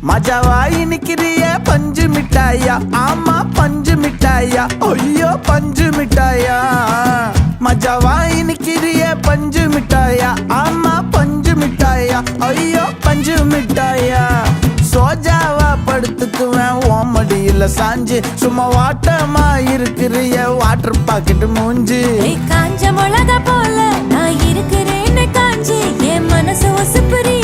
மஜாவாய் நிக்கிறிய பஞ்சு மிட்டாயா, ஆமா பஞ்சு மிட்டாயா, ஐயோ பஞ்சு மிட்டாயா. மஜாவாய் நிக்கிறிய பஞ்சு மிட்டாயா, ஆமா பஞ்சு மிட்டாயா, ஐயோ பஞ்சு மிட்டாயா. சோஜாவா படுத்துக்குவேன் ஓமடியில சாஞ்சு, சும்மா வாட்டமா இருக்கிறிய வாட்டர் பாக்கெட் மூஞ்சி. காஞ்ச மிளகா போல நான் இருக்கிறேன்னு காஞ்சி என் மனசு ஒசுப்புரி.